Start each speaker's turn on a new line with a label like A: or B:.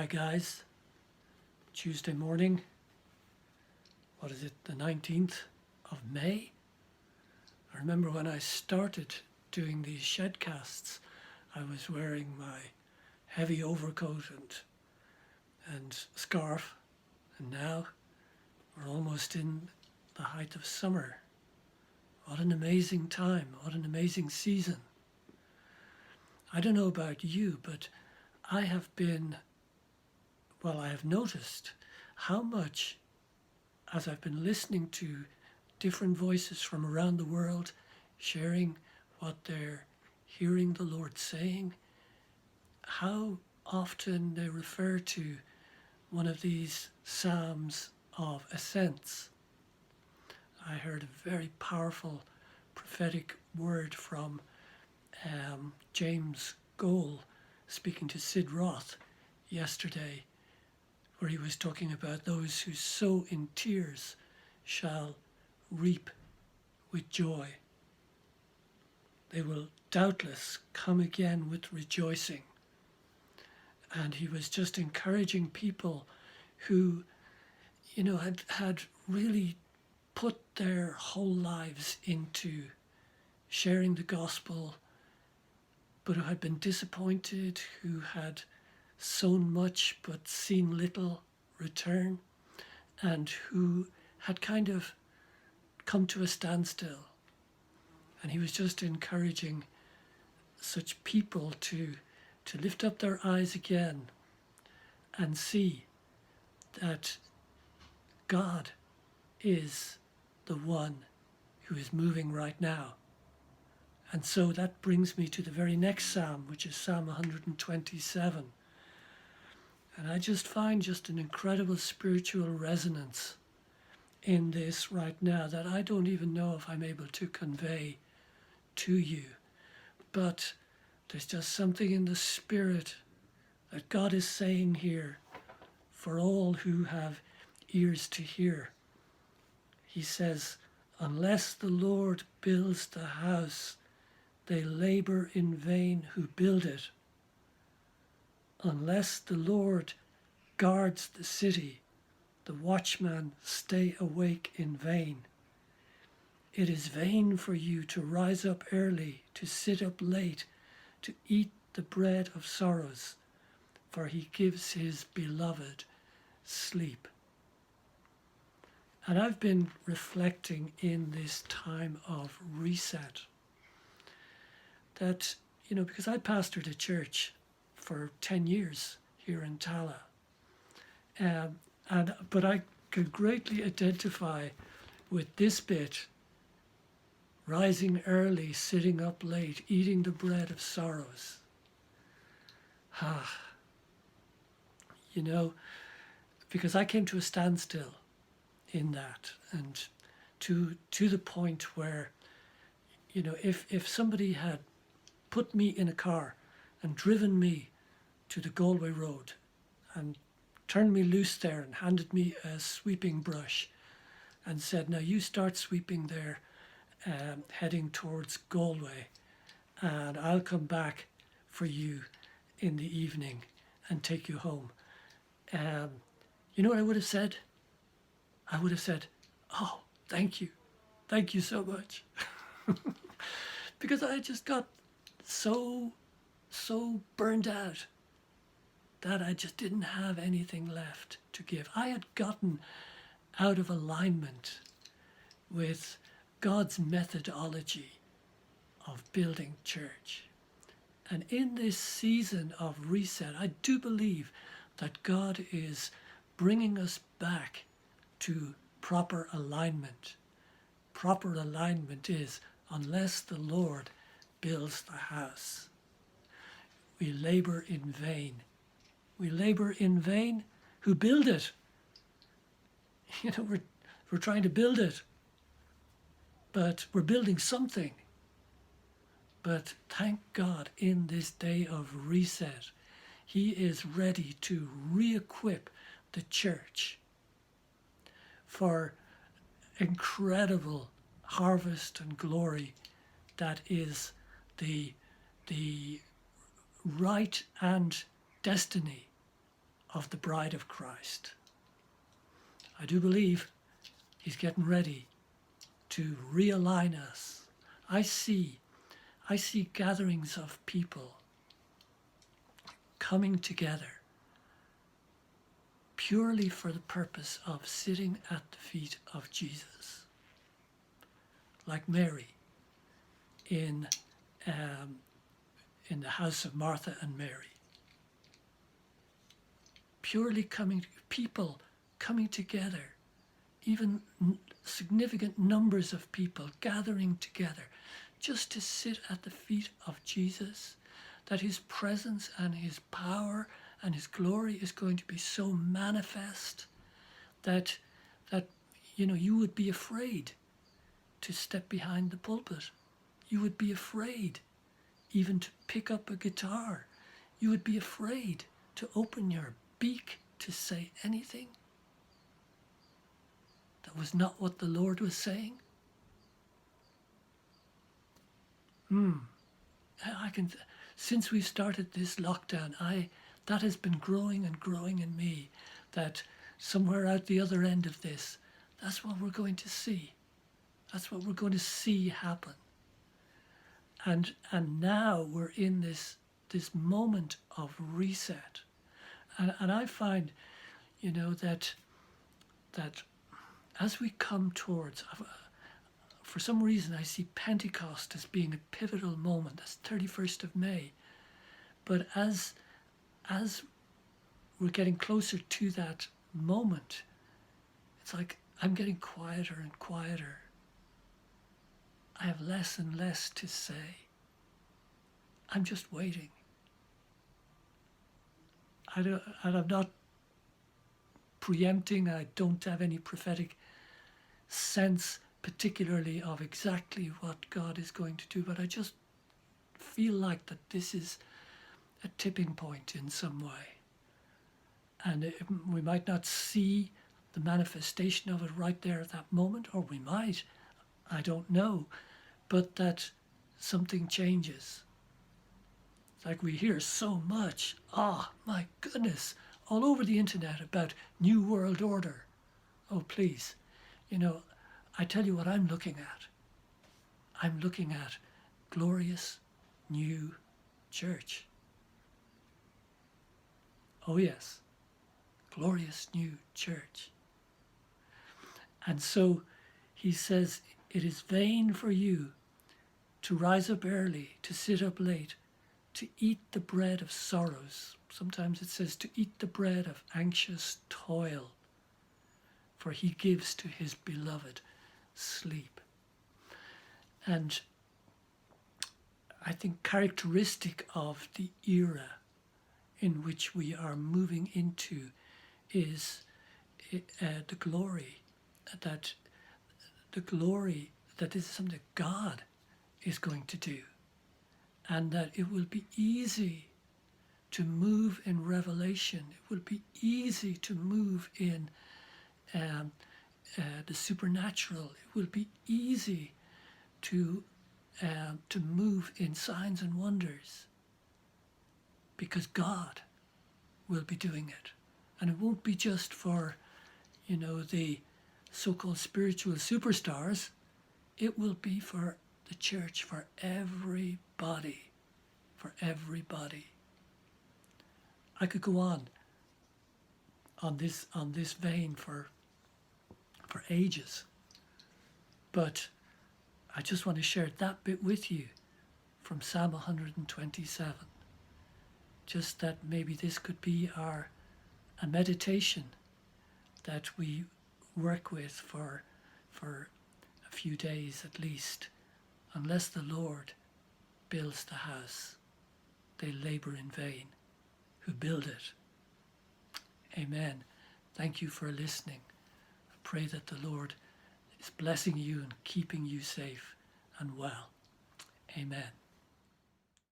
A: Hi guys, Tuesday morning, what is it, the 19th of May? I remember when I started doing these Shedcasts, I was wearing my heavy overcoat and scarf, and now we're almost in the height of summer. What an amazing time, what an amazing season. I don't know about you, but I have noticed how much, as I've been listening to different voices from around the world, sharing what they're hearing the Lord saying, how often they refer to one of these Psalms of Ascents. I heard a very powerful prophetic word from James Goal speaking to Sid Roth yesterday, where he was talking about those who sow in tears shall reap with joy. They will doubtless come again with rejoicing. And he was just encouraging people who, had really put their whole lives into sharing the gospel, but who had been disappointed, who had sown much but seen little return, and who had kind of come to a standstill. And he was just encouraging such people to lift up their eyes again and see that God is the one who is moving right now. And so that brings me to the very next psalm, which is Psalm 127. And I just find just an incredible spiritual resonance in this right now that I don't even know if I'm able to convey to you. But there's just something in the spirit that God is saying here for all who have ears to hear. He says, unless the Lord builds the house, they labor in vain who build it. Unless the Lord guards the city, the watchmen stay awake in vain. It is vain for you to rise up early, to sit up late, to eat the bread of sorrows, for he gives his beloved sleep. And I've been reflecting in this time of reset that, because I pastored a church for 10 years here in Tala, but I could greatly identify with this bit: rising early, sitting up late, eating the bread of sorrows. Because I came to a standstill in that, and to the point where, if somebody had put me in a car and driven me to the Galway Road and turned me loose there and handed me a sweeping brush and said, now you start sweeping there, heading towards Galway, and I'll come back for you in the evening and take you home. You know what I would have said? I would have said, oh, thank you so much. Because I just got so burned out that I just didn't have anything left to give. I had gotten out of alignment with God's methodology of building church. And in this season of reset, I do believe that God is bringing us back to proper alignment. Proper alignment is, unless the Lord builds the house, we labor in vain. We labor in vain who build it. We're trying to build it, but we're building something. But thank God, in this day of reset, he is ready to re-equip the church for incredible harvest and glory that is the right and destiny of the bride of Christ. I do believe he's getting ready to realign us. I see gatherings of people coming together purely for the purpose of sitting at the feet of Jesus, like Mary in the house of Martha and Mary. People coming together, even significant numbers of people gathering together just to sit at the feet of Jesus, that his presence and his power and his glory is going to be so manifest that you would be afraid to step behind the pulpit. You would be afraid even to pick up a guitar. You would be afraid to open your beak to say anything that was not what the Lord was saying. Since we started this lockdown, that has been growing and growing in me, that somewhere out the other end of this, that's what we're going to see. That's what we're going to see happen. And now we're in this moment of reset. And I find, that as we come towards, for some reason I see Pentecost as being a pivotal moment. That's 31st of May. But as we're getting closer to that moment, it's like I'm getting quieter and quieter. I have less and less to say. I'm just waiting. I'm not preempting. I don't have any prophetic sense particularly of exactly what God is going to do, but I just feel like that this is a tipping point in some way. And we might not see the manifestation of it right there at that moment, or we might, I don't know, but that something changes. It's like we hear so much, my goodness, all over the internet about New World Order. Oh, please, I tell you what I'm looking at. I'm looking at glorious new church. Oh yes, glorious new church. And so he says, it is vain for you to rise up early, to sit up late, to eat the bread of sorrows. Sometimes it says to eat the bread of anxious toil, for he gives to his beloved sleep. And I think characteristic of the era in which we are moving into is the glory that this is something that God is going to do, and that it will be easy to move in revelation. It will be easy to move in the supernatural. It will be easy to move in signs and wonders, because God will be doing it. And it won't be just for, the so-called spiritual superstars. It will be for the church, for everybody. For everybody. I could go on this vein for ages, but I just want to share that bit with you from Psalm 127. Just that maybe this could be a meditation that we work with for a few days at least. Unless the Lord builds the house, they labor in vain who build it. Amen. Thank you for listening. I pray that the Lord is blessing you and keeping you safe and well. Amen.